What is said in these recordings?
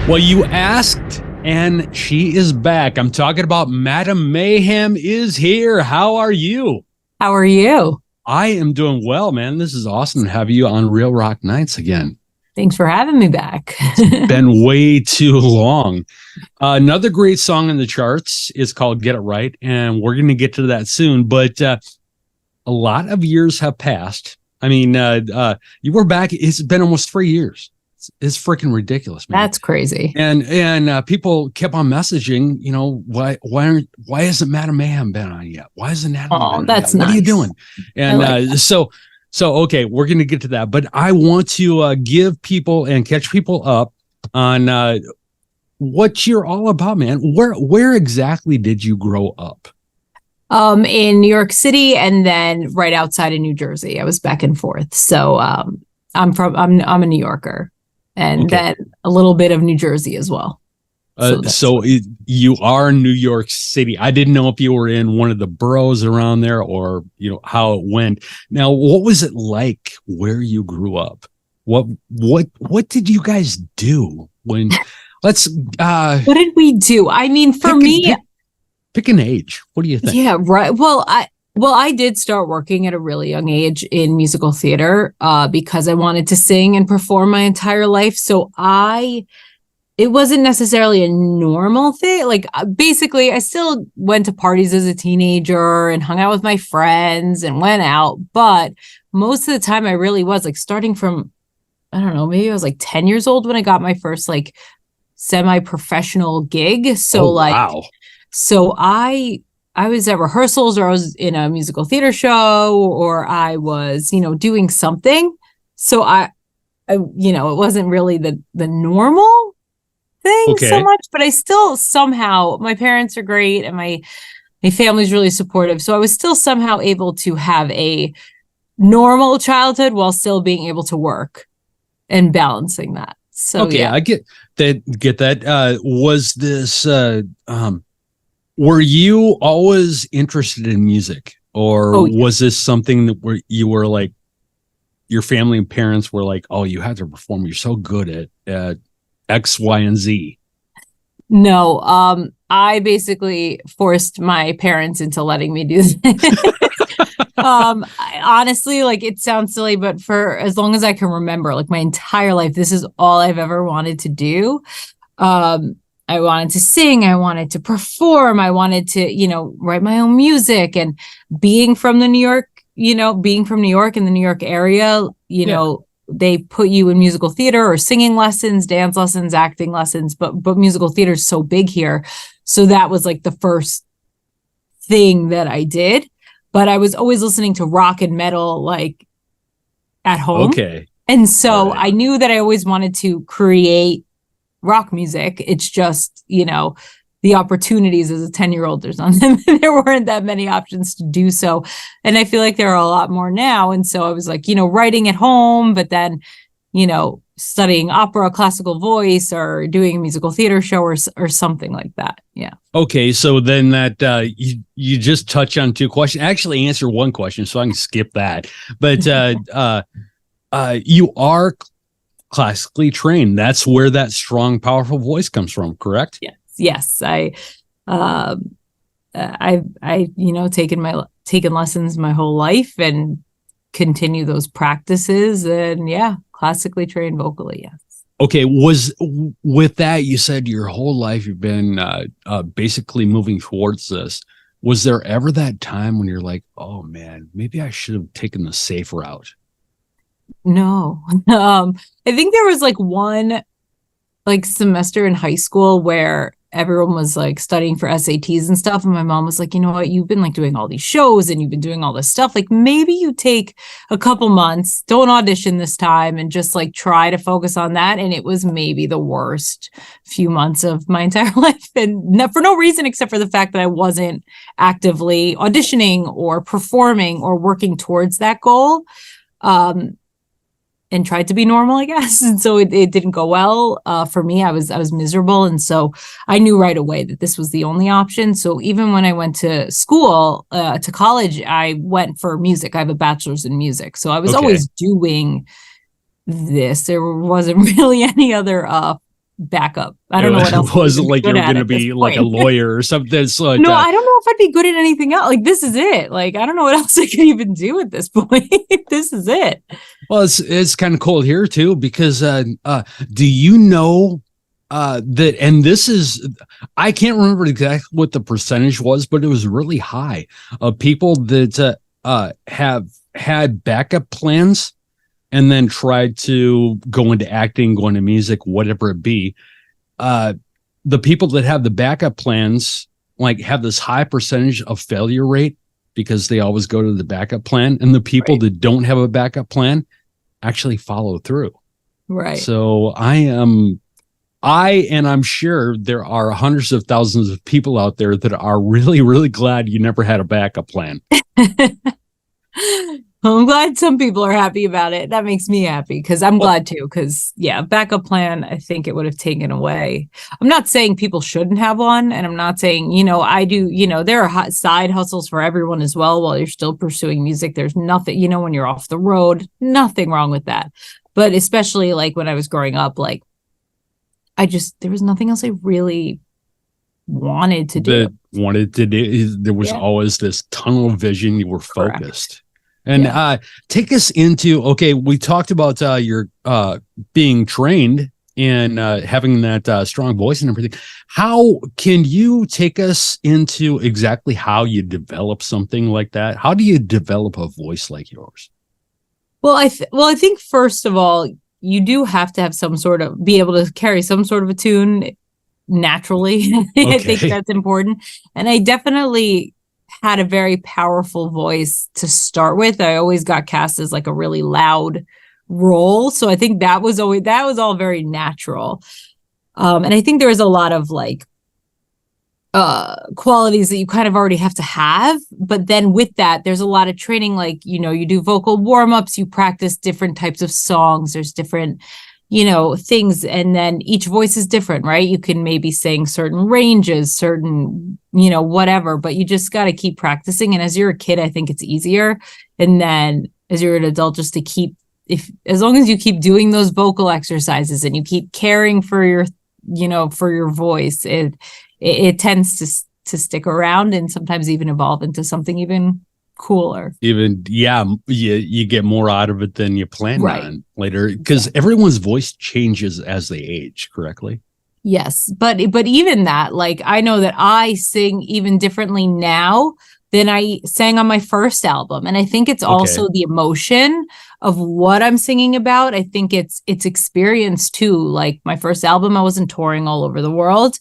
Well, you asked, and she is back. I'm talking about Madam Mayhem is here. How are you? How are you? I am doing well, man. This is awesome to have you on Real Rock Nights again. Thanks for having me back. Been way too long. Another great song in the charts is called Get It Right, and we're going to get to that soon. But a lot of years have passed. I mean, you were back. It's been almost 3 years. It's freaking ridiculous, man. That's crazy. And people kept on messaging, why isn't Madam Mayhem been on yet? Why isn't that? Oh, that's nice. What are you doing? And like so okay, we're gonna get to that, but I want to give people and catch people up on what you're all about, man. Where exactly did you grow up? In New York City, and then right outside of New Jersey. I was back and forth. So I'm a New Yorker. And then a little bit of New Jersey as well. You are New York City. I didn't know if you were in one of the boroughs around there or, how it went. Now, what was it like where you grew up? What did you guys do when what did we do? I mean, for me, pick an age. What do you think? Yeah, right. Well, I did start working at a really young age in musical theater because I wanted to sing and perform my entire life. So it wasn't necessarily a normal thing. Like, basically, I still went to parties as a teenager and hung out with my friends and went out. But most of the time I really was like starting from, I don't know, maybe I was like 10 years old when I got my first like semi-professional gig. So wow. So I was at rehearsals, or I was in a musical theater show, or I was, doing something. So I it wasn't really the normal thing so much, but I still somehow, my parents are great and my family's really supportive. So I was still somehow able to have a normal childhood while still being able to work and balancing that. So, yeah. I get that. Was this, were you always interested in music, or was this something that where you were like, your family and parents were like, oh, you have to perform. You're so good at X, Y, and Z. No, I basically forced my parents into letting me do this. Honestly, like, it sounds silly, but for as long as I can remember, like my entire life, this is all I've ever wanted to do. I wanted to sing. I wanted to perform. I wanted to, write my own music. And being from New York in the New York area, they put you in musical theater or singing lessons, dance lessons, acting lessons, but musical theater is so big here. So that was like the first thing that I did. But I was always listening to rock and metal, like, at home. Okay. And so I knew that I always wanted to create rock music. It's just, the opportunities as a 10-year-old, there weren't that many options to do so. And I feel like there are a lot more now. And so I was like, writing at home, but then, studying opera, classical voice, or doing a musical theater show or something like that. Yeah. Okay. So then that, you just touch on two questions, actually answer one question, so I can skip that. But, you are classically trained. That's where that strong, powerful voice comes from, correct? Yes. I've taken lessons my whole life and continue those practices, and classically trained vocally. Yes. Okay. With that, you said your whole life you've been basically moving towards this. Was there ever that time when you're like, oh man, maybe I should have taken the safe route? No. I think there was like one semester in high school where everyone was like studying for SATs and stuff. And my mom was like, you know what, you've been like doing all these shows and you've been doing all this stuff. Like, maybe you take a couple months, don't audition this time, and just like try to focus on that. And it was maybe the worst few months of my entire life. And for no reason except for the fact that I wasn't actively auditioning or performing or working towards that goal. And tried to be normal, I guess. And so it didn't go well for me. I was miserable. And so I knew right away that this was the only option. So even when I went to school, to college, I went for music. I have a bachelor's in music. So I was always doing this. There wasn't really any other backup. I don't know what else. It wasn't like you're going to be like a lawyer or something. So no, I don't know if I'd be good at anything else. Like, this is it. Like, I don't know what else I could even do at this point. This is it. Well, it's kind of cool here too, because do you know that, and this is, I can't remember exactly what the percentage was, but it was really high of people that have had backup plans and then tried to go into acting, go into music, whatever it be. The people that have the backup plans like have this high percentage of failure rate because they always go to the backup plan, and the people that don't have a backup plan actually follow through. Right. So and I'm sure there are hundreds of thousands of people out there that are really, really glad you never had a backup plan. Well, I'm glad some people are happy about it. That makes me happy because I'm glad too. Because backup plan, I think it would have taken away. I'm not saying people shouldn't have one, and I'm not saying, I do, there are side hustles for everyone as well while you're still pursuing music. There's nothing, when you're off the road, nothing wrong with that. But especially like when I was growing up, like there was nothing else I really wanted to do. There was always this tunnel vision. You were focused. And take us into, okay, we talked about your being trained and having that strong voice and everything. How can you take us into exactly how you develop something like that? How do you develop a voice like yours? Well, I think first of all, you do have to have be able to carry some sort of a tune naturally. I think that's important. And I definitely had a very powerful voice to start with. I always got cast as like a really loud role. So I think that was all very natural. And I think there was a lot of like qualities that you kind of already have to have. But then with that, there's a lot of training, like, you do vocal warm-ups, you practice different types of songs. There's different, things. And then each voice is different, right? You can maybe sing certain ranges, certain, whatever, but you just got to keep practicing. And as you're a kid, I think it's easier. And then as you're an adult, just to keep, as long as you keep doing those vocal exercises and you keep caring for your, for your voice, it tends to stick around and sometimes even evolve into something even cooler. You get more out of it than you planned on later, because everyone's voice changes as they age, correctly? Yes, but even that, like, I know that I sing even differently now than I sang on my first album, and I think it's also the emotion of what I'm singing about. I think it's experience too. Like my first album, I wasn't touring all over the world.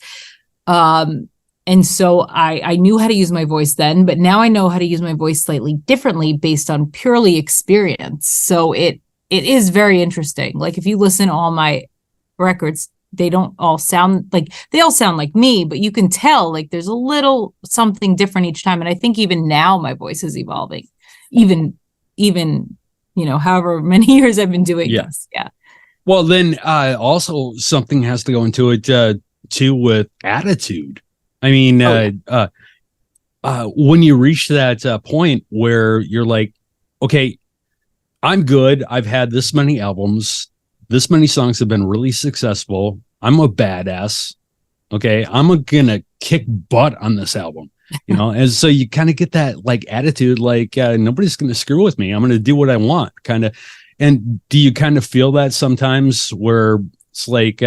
And so I knew how to use my voice then, but now I know how to use my voice slightly differently based on purely experience. So it is very interesting. Like if you listen to all my records, they don't all sound like, they all sound like me, but you can tell like there's a little something different each time. And I think even now my voice is evolving, even, however many years I've been doing this. Yeah. Well, then also something has to go into it too with attitude. I mean, when you reach that point where you're like, okay, I'm good. I've had this many albums. This many songs have been really successful. I'm a badass. Okay. I'm going to kick butt on this album, and so you kind of get that like attitude, like nobody's going to screw with me. I'm going to do what I want kind of. And do you kind of feel that sometimes where it's like,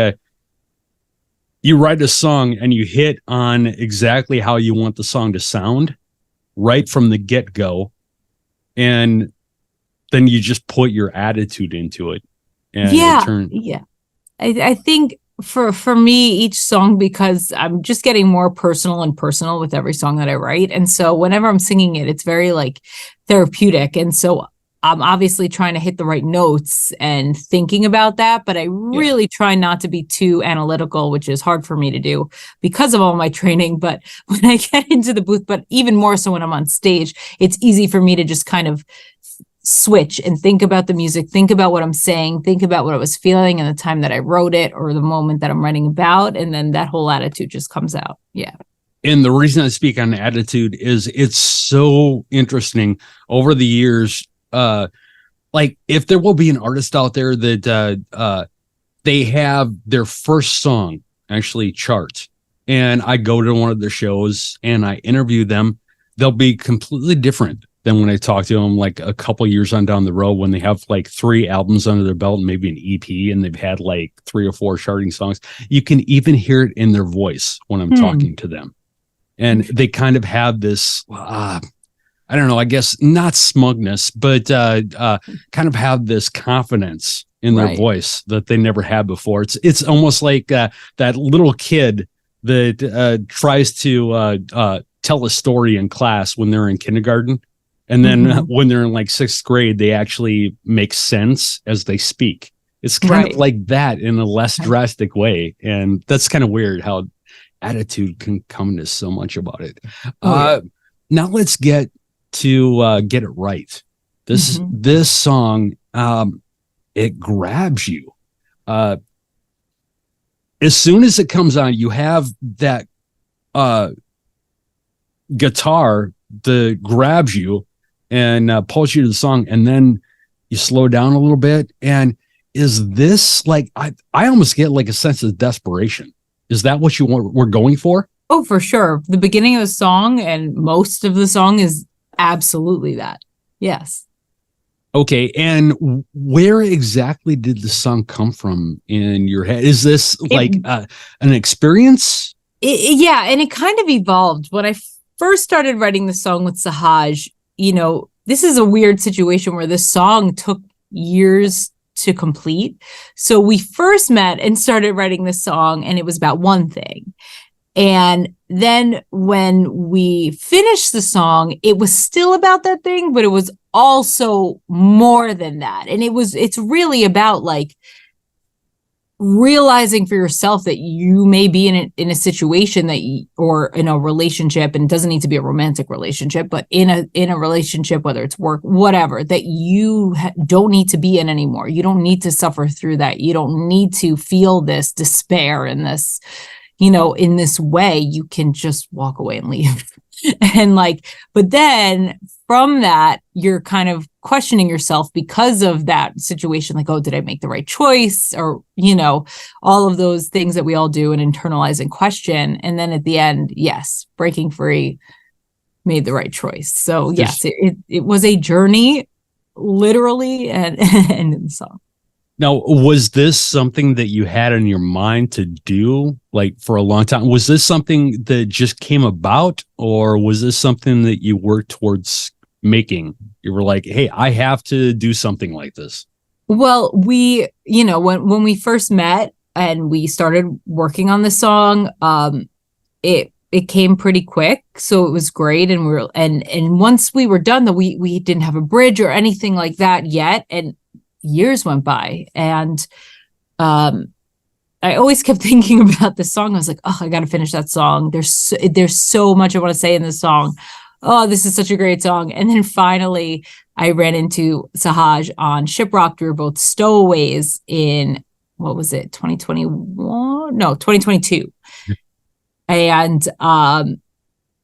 you write a song and you hit on exactly how you want the song to sound right from the get-go, and then you just put your attitude into it. And I think for me, each song, because I'm just getting more personal with every song that I write. And so whenever I'm singing it, it's very like therapeutic. And so I'm obviously trying to hit the right notes and thinking about that, but I really try not to be too analytical, which is hard for me to do because of all my training. But when I get into the booth, but even more so when I'm on stage, it's easy for me to just kind of switch and think about the music, think about what I'm saying, think about what I was feeling and the time that I wrote it or the moment that I'm writing about. And then that whole attitude just comes out. Yeah. And the reason I speak on attitude is it's so interesting over the years. Like if there will be an artist out there that they have their first song actually chart, and I go to one of their shows and I interview them, they'll be completely different than when I talk to them like a couple years on down the road, when they have like 3 albums under their belt and maybe an EP, and they've had like 3 or 4 charting songs. You can even hear it in their voice when I'm talking to them. And they kind of have this, I don't know, I guess not smugness, but kind of have this confidence in their voice that they never had before. It's almost like that little kid that tries to tell a story in class when they're in kindergarten. And then when they're in like 6th grade, they actually make sense as they speak. It's kind of like that in a less drastic way. And that's kind of weird how attitude can come into so much about it. Now let's get to Get It Right. This song, it grabs you. As soon as it comes on, you have that guitar that grabs you and pulls you to the song, and then you slow down a little bit. And is this like, I almost get like a sense of desperation. Is that what you were going for? Oh, for sure. The beginning of the song and most of the song is absolutely that. Yes. Okay. And where exactly did the song come from in your head? Is this like an experience? Yeah. And it kind of evolved. When I first started writing the song with Sahaj, you know, this is a weird situation where this song took years to complete. So we first met and started writing this song, and it was about one thing. And then when we finished the song, it was still about that thing, but it was also more than that. And it's really about like realizing for yourself that you may be in a situation or in a relationship, and it doesn't need to be a romantic relationship, but in a relationship, whether it's work, whatever, that you don't need to be in anymore. You don't need to suffer through that. You don't need to feel this despair and this, you know, in this way. You can just walk away and leave. And like, but then from that, you're kind of questioning yourself because of that situation. Like, oh, did I make the right choice? Or, you know, all of those things that we all do and internalize and question. And then at the end, yes, breaking free, made the right choice. So yes, it was a journey, literally, and in the song. Now, was this something that you had in your mind to do like for a long time? Was this something that just came about, or was this something that you worked towards making? You were like, hey, I have to do something like this. Well, we, you know, when we first met and we started working on the song, it came pretty quick. So it was great. And and once we were done, though, we didn't have a bridge or anything like that yet. And years went by, and I always kept thinking about this song. I was like, oh, I got to finish that song. There's so much I want to say in this song. Oh, this is such a great song. And then finally I ran into Sahaj on Shiprocked. We were both stowaways in, what was it, 2021? No, 2022. And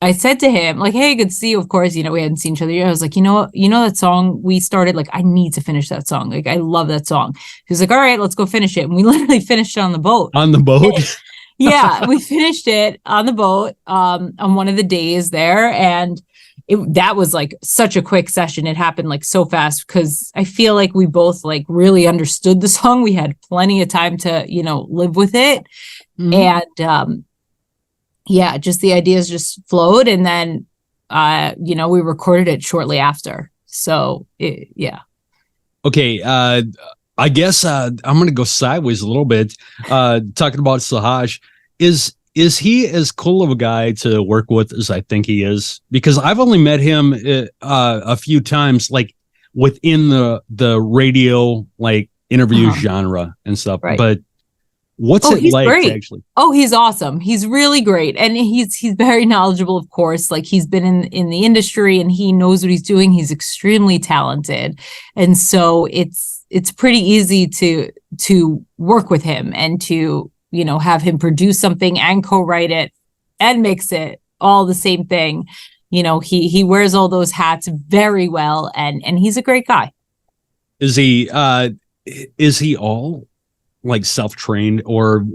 I said to him, like, hey, good to see you. Of course, you know, we hadn't seen each other yet. I was like, you know that song we started? Like, I need to finish that song. Like, I love that song. He was like, all right, let's go finish it. And we literally finished it on the boat. On the boat? Yeah, we finished it on the boat on one of the days there. And that was like such a quick session. It happened like so fast because I feel like we both like really understood the song. We had plenty of time to, you know, live with it. And yeah, just the ideas just flowed, and then you know, we recorded it shortly after. So yeah. Okay, I guess I'm gonna go sideways a little bit. Talking about Sahaj, is he as cool of a guy to work with as I think he is? Because I've only met him a few times, like within the radio like interview genre and stuff. Right. But what's it like great. Actually? Oh, he's awesome. He's really great. And he's very knowledgeable, of course. Like, he's been in the industry and he knows what he's doing. He's extremely talented. And so it's pretty easy to work with him and to, you know, have him produce something and co-write it and mix it, all the same thing. You know, he wears all those hats very well, and he's a great guy. Is he all like self-trained, or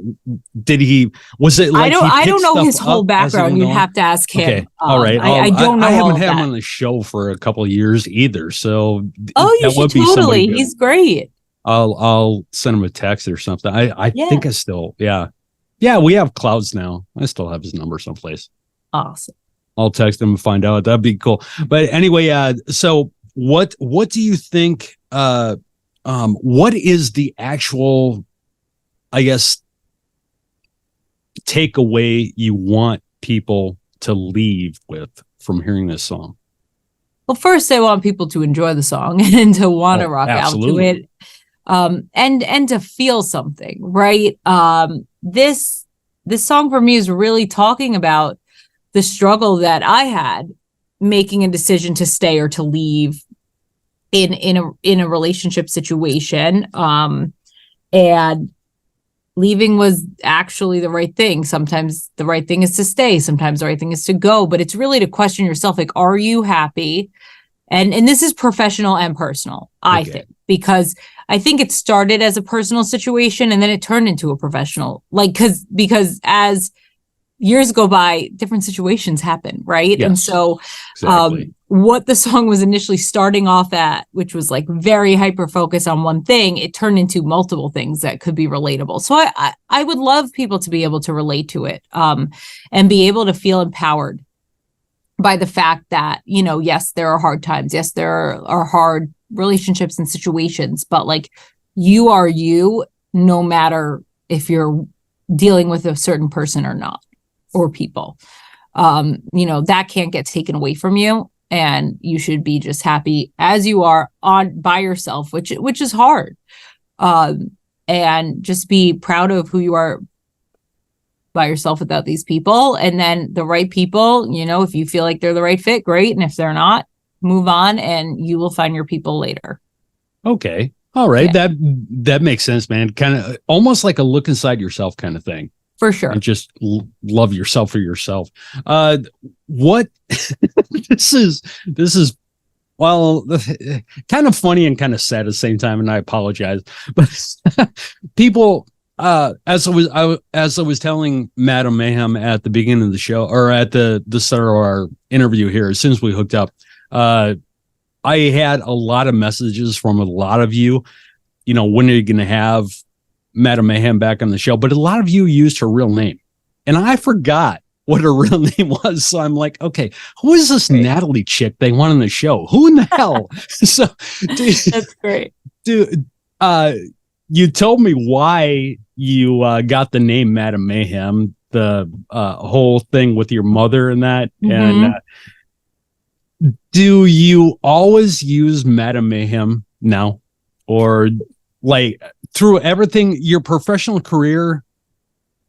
was it like I don't know his whole background. You'd have to ask him. Okay. All right. I don't know. I haven't had him on the show for a couple of years either. So you should totally. He's great. I'll send him a text or something. I think I still, yeah, we have clouds now. I still have his number someplace. Awesome. I'll text him and find out. That'd be cool. But anyway, so what do you think, what is the actual, I guess, takeaway you want people to leave with from hearing this song? Well, first I want people to enjoy the song and to want to rock out to it. And to feel something, right? This song for me is really talking about the struggle that I had making a decision to stay or to leave in a relationship situation. And leaving was actually the right thing. Sometimes the right thing is to stay. Sometimes the right thing is to go. But it's really to question yourself, like, are you happy? And this is professional and personal, I think, because I think it started as a personal situation and then it turned into a professional, like, because as years go by, different situations happen, right? Yes, and so exactly. What the song was initially starting off at, which was like very hyper focused on one thing, it turned into multiple things that could be relatable. So I would love people to be able to relate to it, and be able to feel empowered by the fact that, you know, yes, there are hard times. Yes, there are hard relationships and situations, but like, you are you, no matter if you're dealing with a certain person or not, or people. You know, that can't get taken away from you, and you should be just happy as you are by yourself, which is hard. And just be proud of who you are by yourself without these people. And then the right people, you know, if you feel like they're the right fit, great. And if they're not, move on and you will find your people later. Okay. All right. Yeah. That makes sense, man. Kind of almost like a look inside yourself kind of thing. For sure. And just love yourself for yourself. What this is well, kind of funny and kind of sad at the same time, and I apologize. But people, as I was telling Madam Mayhem at the beginning of the show, or at the start of our interview here, as soon as we hooked up, I had a lot of messages from a lot of you. You know, when are you going to have Madam Mayhem back on the show? But a lot of you used her real name, and I forgot what her real name was. So I'm like, okay, who is this Natalie chick they want on the show? Who in the hell? So that's great. Dude, you told me why you got the name Madam Mayhem, the whole thing with your mother and that. Mm-hmm. And do you always use Madam Mayhem now, or like through everything, your professional career?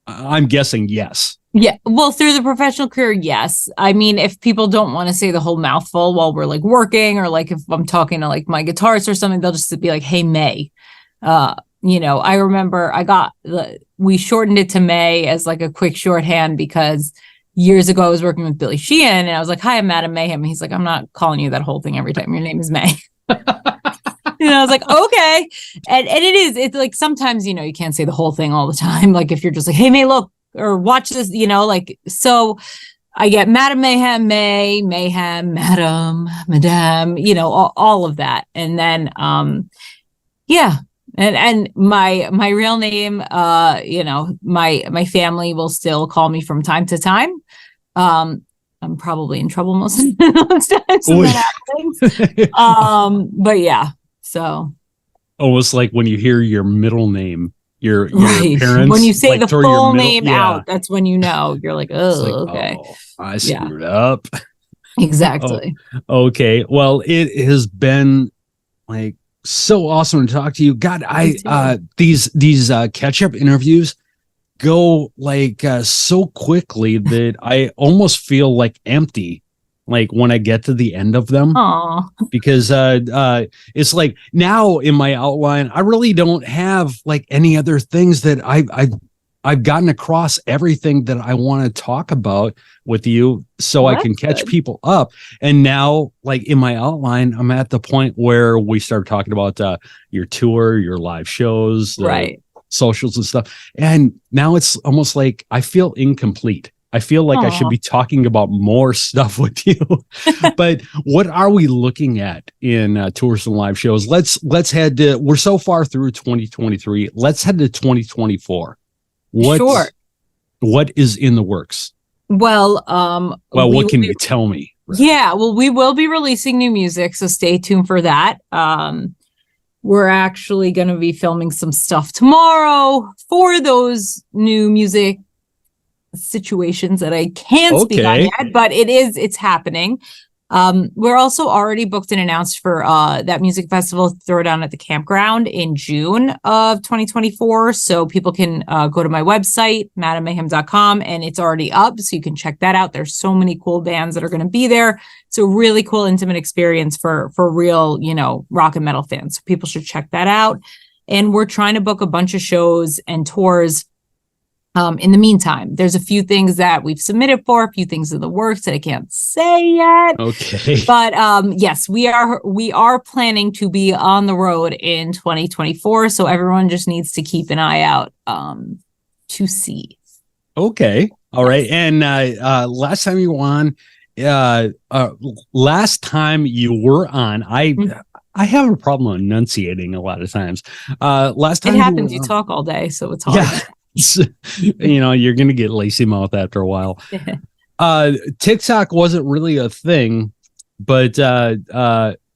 I'm guessing yes. Yeah, well, through the professional career, yes. I mean, if people don't want to say the whole mouthful while we're like working, or like if I'm talking to like my guitarist or something, they'll just be like, "Hey, May." You know, I remember we shortened it to May as like a quick shorthand because years ago I was working with Billy Sheehan and I was like, "Hi, I'm Madam Mayhem." And he's like, "I'm not calling you that whole thing every time. Your name is May." And I was like, okay. And it's like, sometimes, you know, you can't say the whole thing all the time. Like if you're just like, "Hey, May, look," or "Watch this," you know, like, so I get Madam Mayhem, May, Mayhem, Madame, you know, all of that. And then, yeah. And my real name, you know, my family will still call me from time to time. I'm probably in trouble most of the times when that happens. But yeah, so. Almost like when you hear your middle name, your parents. When you say like the full name out, that's when you know. You're like, oh, like, okay. Oh, I screwed up. Exactly. Oh, okay. Well, it has been like so awesome to talk to you. God, these catch-up interviews go like so quickly that I almost feel like empty, like when I get to the end of them. Aww. Because it's like now in my outline, I really don't have like any other things that I've gotten across everything that I want to talk about with you, so I can catch people up. And now, like in my outline, I'm at the point where we start talking about your tour, your live shows, right? socials and stuff. And now it's almost like I feel incomplete. I feel like I should be talking about more stuff with you. But what are we looking at in tours and live shows? Let's head to, we're so far through 2023. Let's head to 2024. What is in the works? Well, what can you tell me? Yeah, well, we will be releasing new music, so stay tuned for that. We're actually going to be filming some stuff tomorrow for those new music situations that I can't speak on yet, but it's happening. We're also already booked and announced for that music festival Throwdown at the Campground in June of 2024. So people can go to my website, madammayhem.com, and it's already up. So you can check that out. There's so many cool bands that are going to be there. It's a really cool, intimate experience for real, rock and metal fans. So people should check that out. And we're trying to book a bunch of shows and tours. In the meantime, there's a few things that we've submitted for, a few things in the works that I can't say yet. Okay. But yes, we are planning to be on the road in 2024. So everyone just needs to keep an eye out to see. Okay. All right. And last time you were on, I have a problem enunciating a lot of times. Last time it happens, you talk all day, so it's hard. Yeah. You're gonna get lacy mouth after a while. TikTok wasn't really a thing, but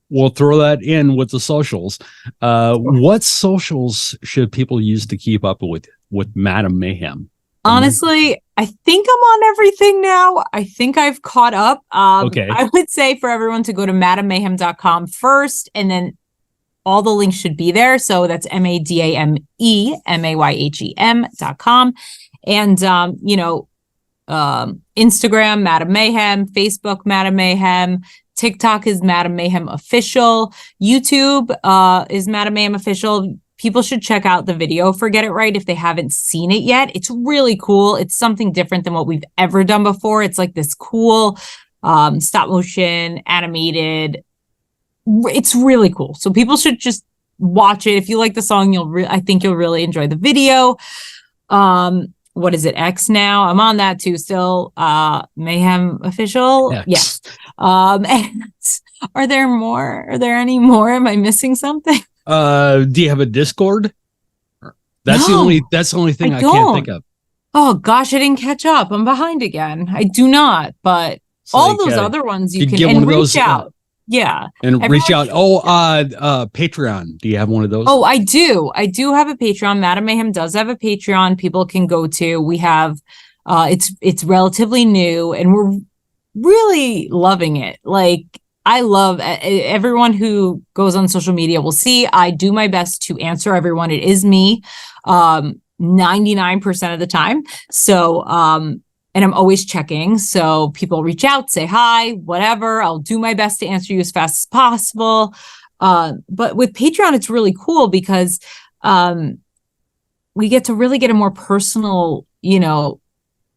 we'll throw that in with the socials. What socials should people use to keep up with Madam Mayhem? Honestly, I think I'm on everything now. I think I've caught up. Okay. I would say for everyone to go to madammayhem.com first, and then all the links should be there. So that's MADAMEMAYHEM.com. And, Instagram, Madam Mayhem, Facebook, Madam Mayhem, TikTok is Madam Mayhem Official, YouTube is Madam Mayhem Official. People should check out the video for Get It Right if they haven't seen it yet. It's really cool. It's something different than what we've ever done before. It's like this cool stop motion, animated. It's really cool. So people should just watch it. If you like the song, I think you'll really enjoy the video. What is it? X now? I'm on that too still. Mayhem Official. X. Yes. And are there more? Are there any more? Am I missing something? Do you have a Discord? That's the only thing I can't think of. Oh gosh, I didn't catch up. I'm behind again. I do not, but it's all those other ones you can and reach out. Yeah. And reach out. Patreon. Do you have one of those? Oh, I do. I do have a Patreon. Madam Mayhem does have a Patreon people can go to. We have, it's relatively new and we're really loving it. Like, I love everyone who goes on social media will see I do my best to answer everyone. It is me 99% of the time. So, and I'm always checking. So people reach out, say hi, whatever. I'll do my best to answer you as fast as possible. But with Patreon, it's really cool because we get to really get a more personal,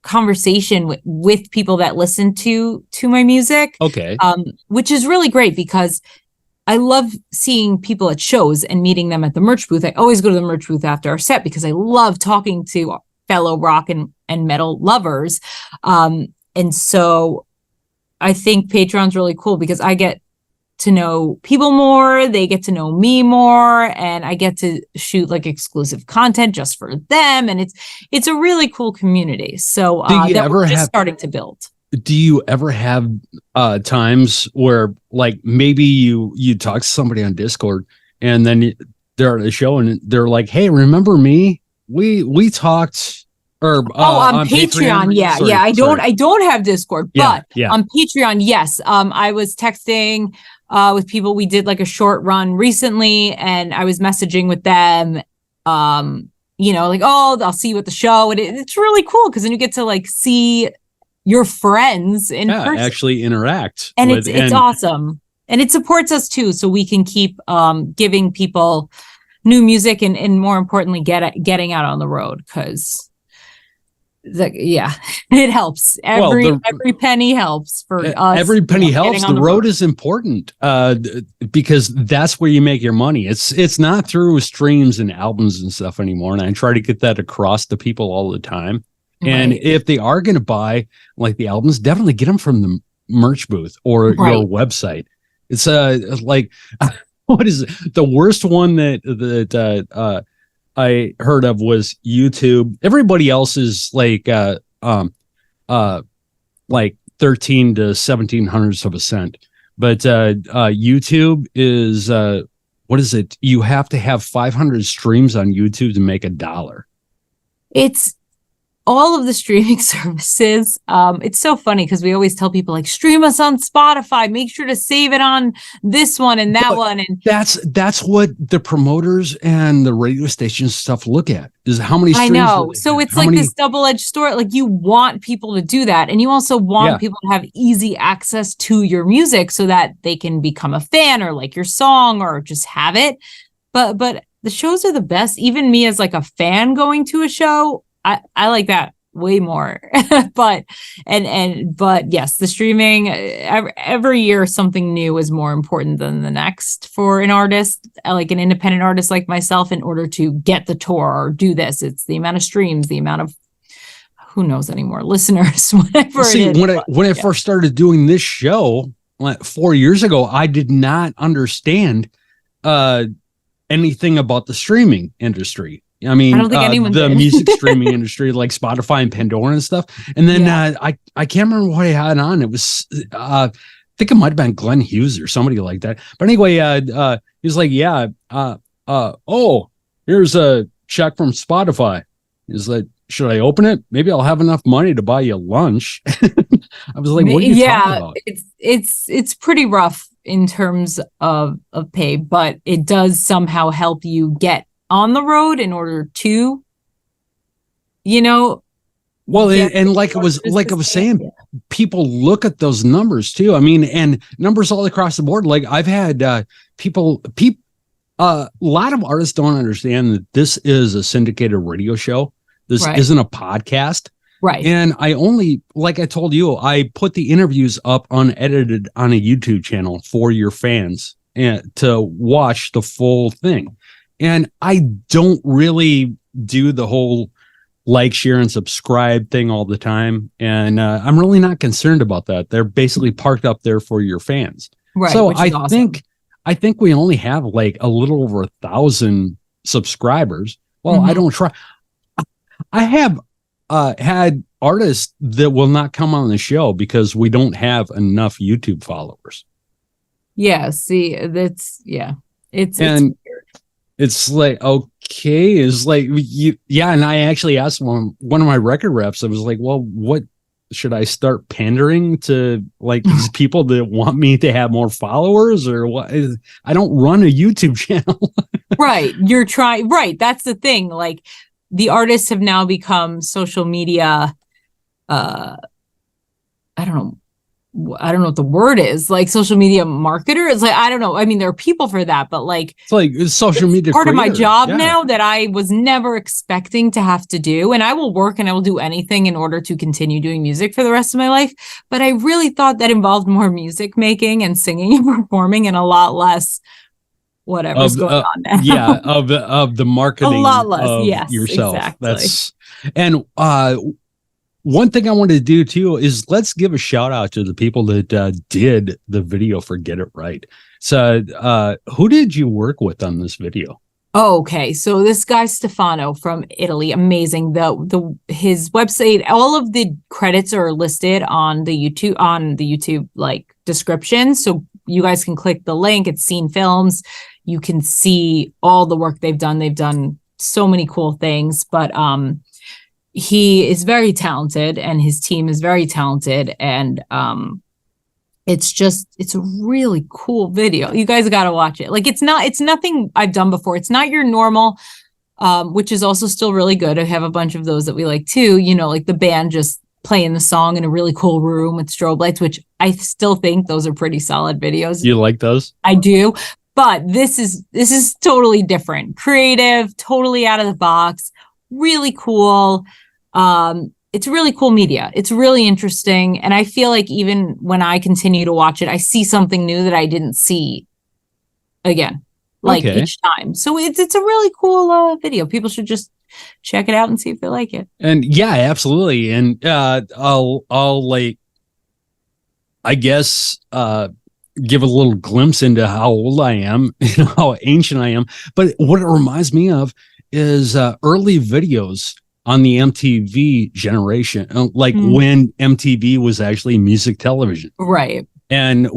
conversation with people that listen to my music. Okay. Which is really great because I love seeing people at shows and meeting them at the merch booth. I always go to the merch booth after our set because I love talking to fellow rock and metal lovers. And so I think Patreon's really cool because I get to know people more, they get to know me more, and I get to shoot like exclusive content just for them. And it's a really cool community. So that we're just starting to build. Do you ever have times where like maybe you talk to somebody on Discord and then they're at a show and they're like, hey, remember me? We talked on Patreon. Yeah. I don't have Discord, but on Patreon, yes. I was texting with people. We did like a short run recently and I was messaging with them, like, oh, I'll see you at the show. And it's really cool because then you get to like see your friends in person. Actually interact. And it's awesome. And it supports us too. So we can keep giving people new music and more importantly, getting out on the road because Yeah, it helps. Every penny helps for us. Every penny helps. The road is important because that's where you make your money. It's not through streams and albums and stuff anymore. And I try to get that across to people all the time. And if they are going to buy like the albums, definitely get them from the merch booth or your website. It's like what is it? The worst one that I heard of was YouTube. Everybody else is like 13 to 17 hundredths of a cent, but YouTube is what is it? You have to have 500 streams on YouTube to make $1. It's all of the streaming services. It's so funny because we always tell people like stream us on Spotify, make sure to save it on this one and that one. And that's what the promoters and the radio stations stuff look at is how many streams. I know. So it's like this double-edged sword. Like you want people to do that. And you also want people to have easy access to your music so that they can become a fan or like your song or just have it. But the shows are the best. Even me as like a fan going to a show, I like that way more. but yes, the streaming every year something new is more important than the next for an artist, like an independent artist like myself, in order to get the tour or do this. It's the amount of streams, the amount of who knows anymore, listeners, whatever. See, when I first started doing this show like 4 years ago, I did not understand anything about the streaming industry. I mean, I don't think anyone the did. Music streaming industry, like Spotify and Pandora and stuff. And then I can't remember what I had on. It was, I think it might have been Glenn Hughes or somebody like that. But anyway, he was like, oh, here's a check from Spotify. He's like, should I open it? Maybe I'll have enough money to buy you lunch. I was like, what are you talking about? It's pretty rough in terms of pay, but it does somehow help you get on the road in order to, well, and like I was saying, people look at those numbers too. I mean, and numbers all across the board. Like I've had a lot of artists don't understand that this is a syndicated radio show. This isn't a podcast. Right. And like I told you, I put the interviews up unedited on a YouTube channel for your fans and to watch the full thing. And I don't really do the whole like, share, and subscribe thing all the time. And I'm really not concerned about that. They're basically parked up there for your fans. Right. So I think we only have like a little over 1,000 subscribers. Well, I don't try. I have had artists that will not come on the show because we don't have enough YouTube followers. Yeah. See, that's It's weird. It's like, okay, it's like, and I actually asked one of my record reps, I was like, well, what should I start pandering to like these people that want me to have more followers or what? I don't run a YouTube channel. Right. Right. That's the thing. Like the artists have now become social media. I don't know what the word is, like social media marketer. It's like, I don't know. I mean, there are people for that, but like, it's social media part of my job now that I was never expecting to have to do. And I will work and I will do anything in order to continue doing music for the rest of my life. But I really thought that involved more music making and singing and performing and a lot less whatever's going on now. Yeah. Of the marketing. A lot less. Yes, yourself. Exactly. One thing I wanted to do too is let's give a shout out to the people that did the video for Get It Right. So who did you work with on this video? Oh, okay. So this guy Stefano from Italy, amazing. His website, all of the credits are listed on the YouTube like description. So you guys can click the link. It's Scene Films. You can see all the work they've done. They've done so many cool things, but he is very talented and his team is very talented. And it's a really cool video. You guys got to watch it. Like it's nothing I've done before. It's not your normal, which is also still really good. I have a bunch of those that we like too, like the band just playing the song in a really cool room with strobe lights, which I still think those are pretty solid videos. You like those? I do. But this is totally different, creative, totally out of the box, really cool. it's really cool media. It's really interesting. And I feel like even when I continue to watch it, I see something new that I didn't see again, like each time. So it's a really cool video. People should just check it out and see if they like it. And yeah, absolutely. And I'll like, I guess, give a little glimpse into how old I am, how ancient I am. But what it reminds me of is early videos on the MTV generation, like when MTV was actually music television. Right. And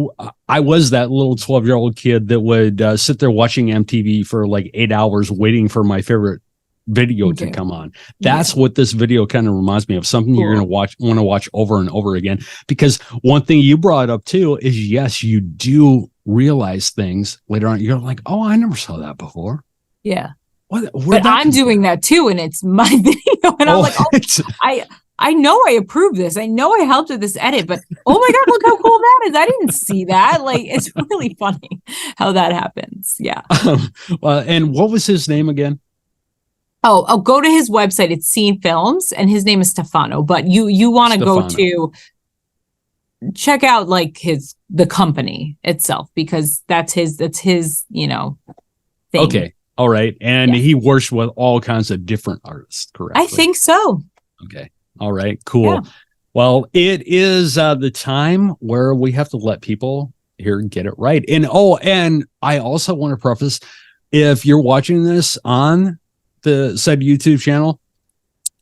I was that little 12-year-old kid that would sit there watching MTV for like 8 hours waiting for my favorite video to come on. That's what this video kind of reminds me of, something you're going to want to watch over and over again. Because one thing you brought up too is, yes, you do realize things later on. You're like, oh, I never saw that before. Yeah. But I'm doing that too, and it's my video, and I'm like, oh, I know I approved this. I know I helped with this edit, but oh my God, look how cool that is. I didn't see that. Like, it's really funny how that happens. Yeah. And what was his name again? Oh, I'll go to his website. It's Scene Films, and his name is Stefano. But you want to go to check out like the company itself, because that's his thing. Okay. All right. And he works with all kinds of different artists, correct? I think so. Okay. All right. Cool. Yeah. Well, it is the time where we have to let people here get it right. And I also want to preface, if you're watching this on the said YouTube channel,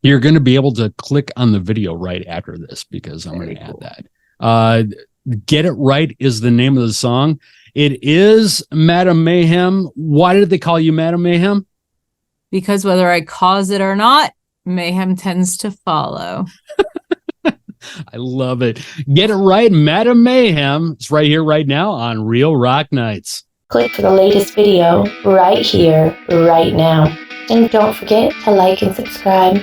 you're going to be able to click on the video right after this, because I'm going to add that. Get It Right is the name of the song. It is Madam Mayhem. Why did they call you Madam Mayhem? Because whether I cause it or not, mayhem tends to follow. I love it. Get It Right, Madam Mayhem. It's right here, right now on Real Rock Nights. Click for the latest video right here, right now. And don't forget to like and subscribe.